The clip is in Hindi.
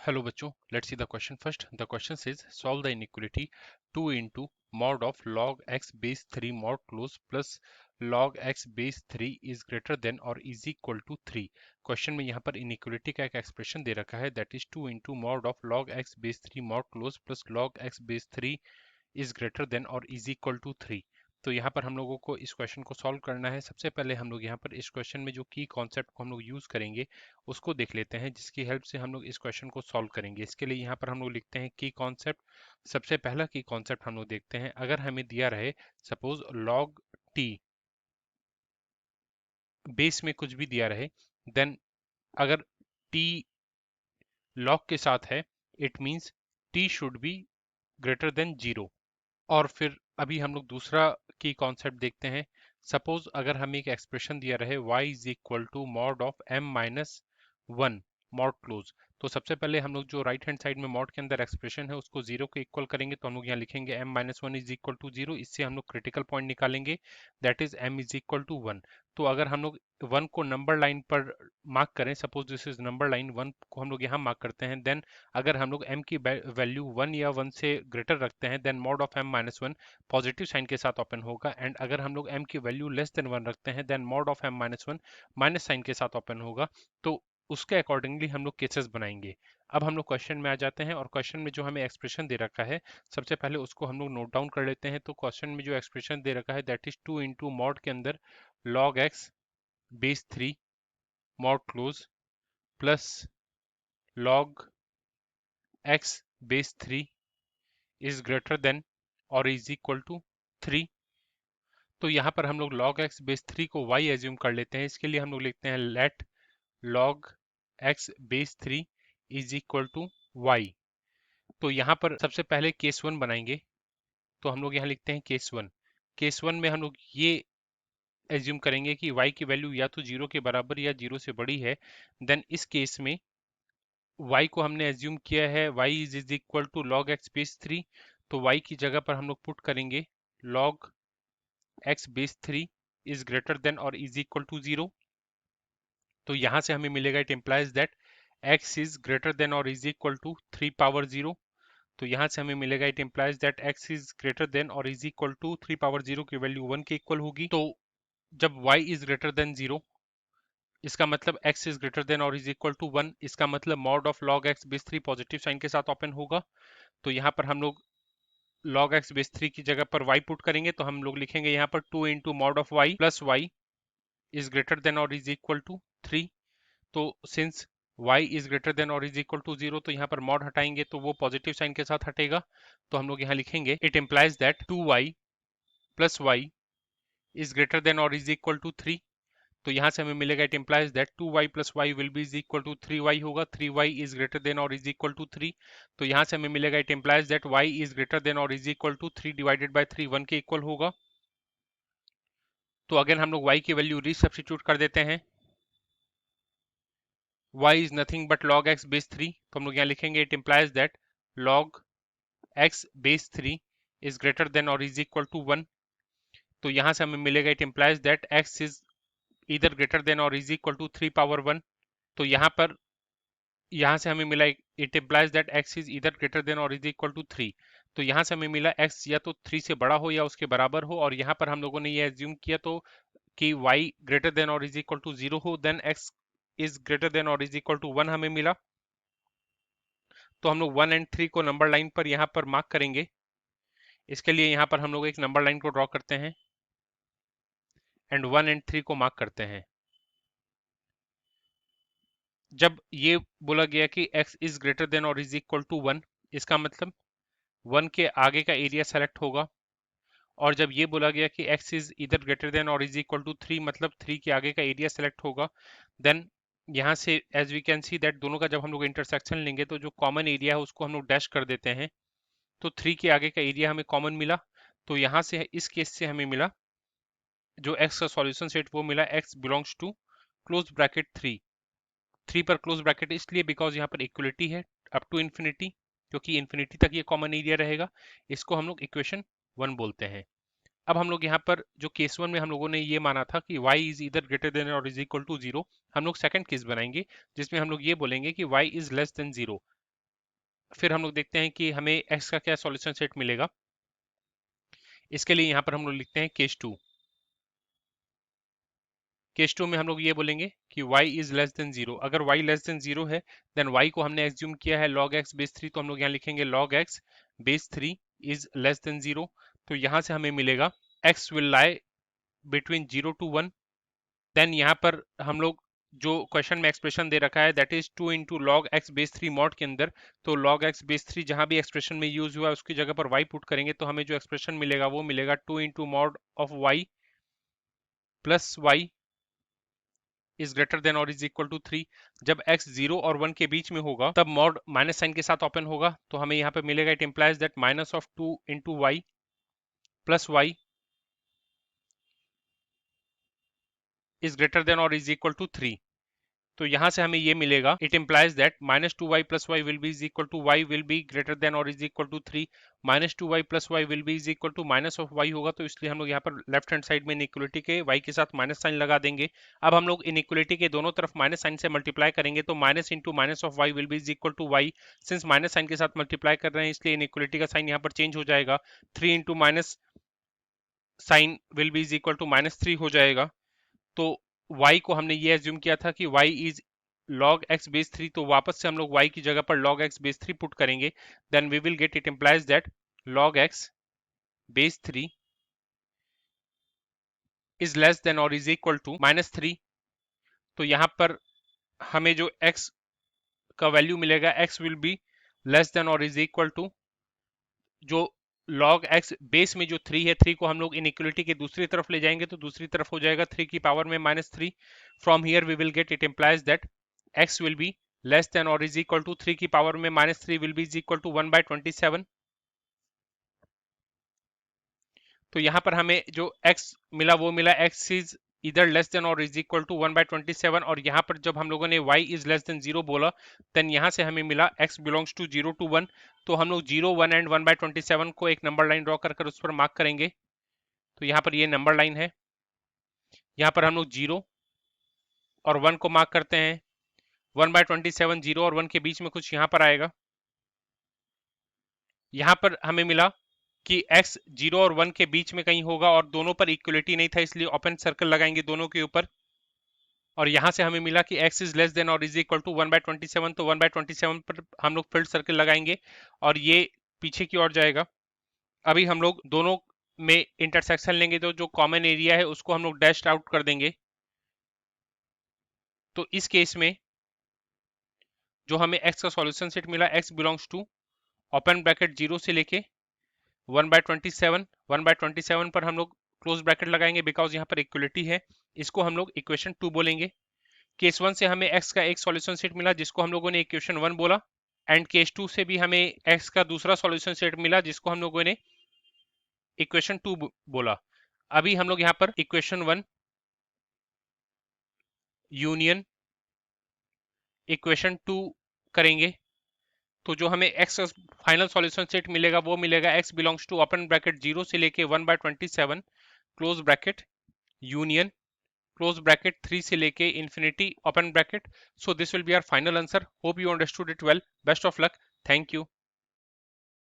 Hello बच्चों, let's see the question first. The question says solve the inequality 2 into mod of log x base 3 mod close plus log x base 3 is greater than or is equal to 3. Question में यहाँ पर इनइक्वलिटी का एक एक्सप्रेशन दे रखा है that is 2 into mod of log x base 3 mod close plus log x base 3 is greater than or is equal to 3. तो यहाँ पर हम लोगों को इस क्वेश्चन को सॉल्व करना है। सबसे पहले हम लोग यहाँ पर इस क्वेश्चन में जो की कॉन्सेप्ट को हम लोग यूज करेंगे उसको देख लेते हैं, जिसकी हेल्प से हम लोग इस क्वेश्चन को सॉल्व करेंगे। इसके लिए यहाँ पर हम लोग लिखते हैं की कॉन्सेप्ट। सबसे पहला की कॉन्सेप्ट हम लोग देखते हैं। अगर हमें दिया रहे सपोज लॉग टी, बेस में कुछ भी दिया रहे, देन अगर टी लॉग के साथ है it means T should be greater then 0। और फिर अभी हम लोग दूसरा की कॉन्सेप्ट देखते हैं। सपोज अगर हमें एक एक्सप्रेशन दिया रहे y is equal to mod of m minus 1 mod close, तो सबसे पहले हम लोग जो राइट हैंड साइड में मॉड के अंदर एक्सप्रेशन है उसको 0 को इक्वल करेंगे। तो हम लोग यहाँ लिखेंगे m minus 1 is equal to 0। इससे हम लोग क्रिटिकल पॉइंट निकालेंगे that is m is equal to 1। तो अगर हम लोग 1 को नंबर लाइन पर मार्क करें, suppose this is number line 1 को हम लोग यहाँ मार्क करते हैं, देन अगर हम लोग m की वैल्यू 1 या 1 से ग्रेटर रखते हैं then mod of m minus 1 positive sign के साथ ओपन होगा। एंड अगर हम लोग m की वैल्यू लेस देन 1 रखते हैं then mod of m minus 1 minus sign के साथ ओपन होगा। तो उसके अकॉर्डिंगली हम लोग केसेस बनाएंगे। अब हम लोग क्वेश्चन में आ जाते हैं और क्वेश्चन में जो हमें एक्सप्रेशन दे रखा है सबसे पहले उसको हम लोग नोट डाउन कर लेते हैं। तो क्वेश्चन में जो एक्सप्रेशन दे रखा है दैट इज 2 इंटू मॉड के अंदर log x base 3 mod close plus log x base 3 is greater than और इज इक्वल टू 3। तो यहाँ पर हम लोग log x बेस 3 को y एज्यूम कर लेते हैं। इसके लिए हम लोग लिखते हैं let log x base 3 is equal to y। तो यहाँ पर सबसे पहले केस 1 बनाएंगे। तो हम लोग यहाँ लिखते हैं केस 1। केस 1 में हम लोग ये एज्यूम करेंगे कि y की वैल्यू या तो 0 के बराबर या 0 से बड़ी है। देन इस केस में y को हमने एज्यूम किया है y is equal to log x base 3। तो y की जगह पर हम लोग पुट करेंगे log x base 3 is greater than और इज इक्वल टू 0। तो यहां से हमें मिलेगा it implies that x is greater than और इज इक्वल टू 3 पावर 0। तो यहां से हमें मिलेगा it implies that x is greater than और इज इक्वल टू 3 पावर 0 की वैल्यू 1 के इक्वल होगी। तो जब y इज ग्रेटर देन 0 इसका मतलब x इज ग्रेटर देन और इज इक्वल टू 1, इसका मतलब mod of log x base 3 positive sign के साथ ओपन होगा। तो यहाँ पर हम लोग log x बेस 3 की जगह पर y पुट करेंगे। तो हम लोग लिखेंगे यहाँ पर 2 into mod of y plus y is greater than और इज इक्वल टू 3। तो since y is greater than और इज इक्वल टू 0, तो यहाँ पर मॉड हटाएंगे तो वो पॉजिटिव साइन के साथ हटेगा। तो हम लोग यहाँ लिखेंगे it implies that 2y plus y is greater than और इज इक्वल टू 3। तो यहाँ से हमें मिलेगा it implies that 2y plus y will be is equal to 3y होगा। 3y इज ग्रेटर देन और इज इक्वल टू 3। तो यहाँ से हमें मिलेगा it implies that y is greater than और is equal to 3 divided by 3 1 के इक्वल होगा। तो अगर हम लोग y की वैल्यू रीसब्स्टिट्यूट कर देते हैं, y is nothing but log x base 3। तो हम लोग यहाँ लिखेंगे it implies that log x base 3 is greater than और इज इक्वल टू 1। तो यहाँ से हमें मिलेगा it implies that x is इधर ग्रेटर देन और इज इक्वल टू 3 पावर 1। तो यहाँ से हमें मिला it implies that x is इधर ग्रेटर देन और इज इक्वल टू 3। तो यहाँ से हमें मिला x या तो 3 से बड़ा हो या उसके बराबर हो, और यहाँ पर हम लोगों ने ये एज्यूम किया तो कि y ग्रेटर देन और इज इक्वल टू 0 हो, then x is greater than और इज इक्वल टू 1 हमें मिला। तो हम लोग 1 एंड 3 को नंबर लाइन पर यहाँ पर मार्क करेंगे। इसके लिए यहाँ पर हम लोग एक नंबर लाइन को ड्रॉ करते हैं एंड 1 एंड 3 को मार्क करते हैं। जब ये बोला गया कि x इज ग्रेटर देन और इज इक्वल टू 1, इसका मतलब 1 के आगे का एरिया सेलेक्ट होगा। और जब ये बोला गया कि x इज इधर ग्रेटर देन और इज इक्वल टू 3, मतलब 3 के आगे का एरिया सेलेक्ट होगा। देन यहाँ से as we can see that दोनों का जब हम लोग इंटरसेक्शन लेंगे तो जो कॉमन एरिया है उसको हम लोग डैश कर देते हैं। तो 3 के आगे का एरिया हमें कॉमन मिला। तो यहाँ से इस केस से हमें मिला जो x का सॉल्यूशन सेट वो मिला x belongs to close bracket 3 पर क्लोज ब्रैकेट इसलिए बिकॉज यहाँ पर इक्वलिटी है अप टू इन्फिनिटी, क्योंकि इन्फिनिटी तक ये कॉमन एरिया रहेगा। इसको हम लोग इक्वेशन 1 बोलते हैं। अब हम लोग यहाँ पर जो केस 1 में हम लोगों ने ये माना था कि y इज इधर ग्रेटर देन और इज इक्वल टू 0, हम लोग सेकंड केस बनाएंगे जिसमें हम लोग ये बोलेंगे कि y इज लेस देन 0। फिर हम लोग देखते हैं कि हमें x का क्या सॉल्यूशन सेट मिलेगा। इसके लिए यहाँ पर हम लोग लिखते हैं केस 2। केस 2 में हम लोग ये बोलेंगे कि y इज लेस देन 0। अगर y लेस देन 0 है देन y को हमने एज्यूम किया है log x बेस 3, तो हम लोग यहाँ लिखेंगे log x base 3 is less than 0। तो यहाँ से हमें मिलेगा x will lie between 0 to 1। Then यहाँ पर हम लोग जो क्वेश्चन में एक्सप्रेशन दे रखा है that is 2 into log x base 3 mod के अंदर, तो log x बेस 3 जहां भी एक्सप्रेशन में यूज हुआ है उसकी जगह पर y पुट करेंगे तो हमें जो एक्सप्रेशन मिलेगा वो मिलेगा 2 into mod of y plus y is greater than और इज इक्वल टू 3। जब x 0 और 1 के बीच में होगा तब मॉड माइनस साइन के साथ ओपन होगा, तो हमें यहाँ पे मिलेगा it implies that minus of 2 into y plus y is greater than और इज इक्वल टू 3। तो यहां से हमें ये मिलेगा it implies that minus 2y plus y will be is equal to y will be greater than और is equal to 3। Minus 2y plus y will be is equal to minus of y होगा, तो इसलिए हम लोग यहाँ पर लेफ्ट हैंड साइड में इनइक्वलिटी के y के साथ माइनस साइन लगा देंगे। अब हम लोग इनइक्वलिटी के दोनों तरफ माइनस साइन से मल्टीप्लाई करेंगे तो minus into minus of y will be is equal to y. Since minus sign के साथ मल्टीप्लाई कर रहे हैं इसलिए इनइक्वलिटी का साइन यहाँ पर चेंज हो जाएगा। 3 into minus sign will be is equal to minus 3 हो जाएगा। तो y को हमने ये एज्यूम किया था कि y is log x base 3, तो वापस से हम लोग y की जगह पर log x बेस 3 पुट करेंगे। Then we will get it implies that log x base 3 is less than और इज इक्वल टू माइनस 3। तो यहाँ पर हमें जो x का वैल्यू मिलेगा x will be less than और इज इक्वल टू जो log x बेस में जो 3 है 3 को हम लोग इनइक्वलिटी के दूसरी तरफ ले जाएंगे तो दूसरी तरफ हो जाएगा 3 की पावर में minus 3। From here we will get it implies that x will be less than और इज इक्वल टू 3 की पावर में minus 3 will be is equal to 1/27। तो यहाँ पर हमें जो x मिला वो मिला x इज इधर लेस देन और इज इक्वल टू 1/27, और यहाँ पर जब हम लोगों ने y इज लेस देन 0 बोला देन यहाँ से हमें मिला x बिलोंग्स टू 0 to 1। तो हम लोग 0, 1 एंड 1/27 को एक नंबर लाइन ड्रॉ कर उस पर मार्क करेंगे। तो यहाँ पर ये नंबर लाइन है, यहाँ पर हम लोग 0 और 1 को मार्क करते हैं। 1/27 0 और 1 के बीच में कुछ यहाँ पर आएगा। यहाँ पर हमें मिला कि x 0 और 1 के बीच में कहीं होगा और दोनों पर इक्वलिटी नहीं था इसलिए ओपन सर्कल लगाएंगे दोनों के ऊपर। और यहाँ से हमें मिला कि x इज लेस देन और इज इक्वल टू 1/27, तो 1/27 पर हम लोग फील्ड सर्कल लगाएंगे और ये पीछे की ओर जाएगा। अभी हम लोग दोनों में इंटरसेक्शन लेंगे तो जो कॉमन एरिया है उसको हम लोग डैश आउट कर देंगे। तो इस केस में जो हमें x का सॉल्यूशन सेट मिला x belongs to open bracket 0 से लेके 1/27। 1/27 पर हम लोग क्लोज ब्रैकेट लगाएंगे बिकॉज यहाँ पर इक्वलिटी है। इसको हम लोग इक्वेशन 2 बोलेंगे। केस 1 से हमें x का एक सॉल्यूशन सेट मिला जिसको हम लोगों ने इक्वेशन 1 बोला, एंड केस 2 से भी हमें x का दूसरा सॉल्यूशन सेट मिला जिसको हम लोगों ने इक्वेशन 2 बोला। अभी हम लोग यहाँ पर इक्वेशन 1 यूनियन इक्वेशन 2 करेंगे तो जो हमें x का फाइनल सॉल्यूशन सेट मिलेगा वो मिलेगा x belongs to open bracket 0 से लेके 1/27 close bracket union close bracket 3 से लेके infinity open bracket. So this will be our final answer. Hope you understood it well. Best of luck. Thank you.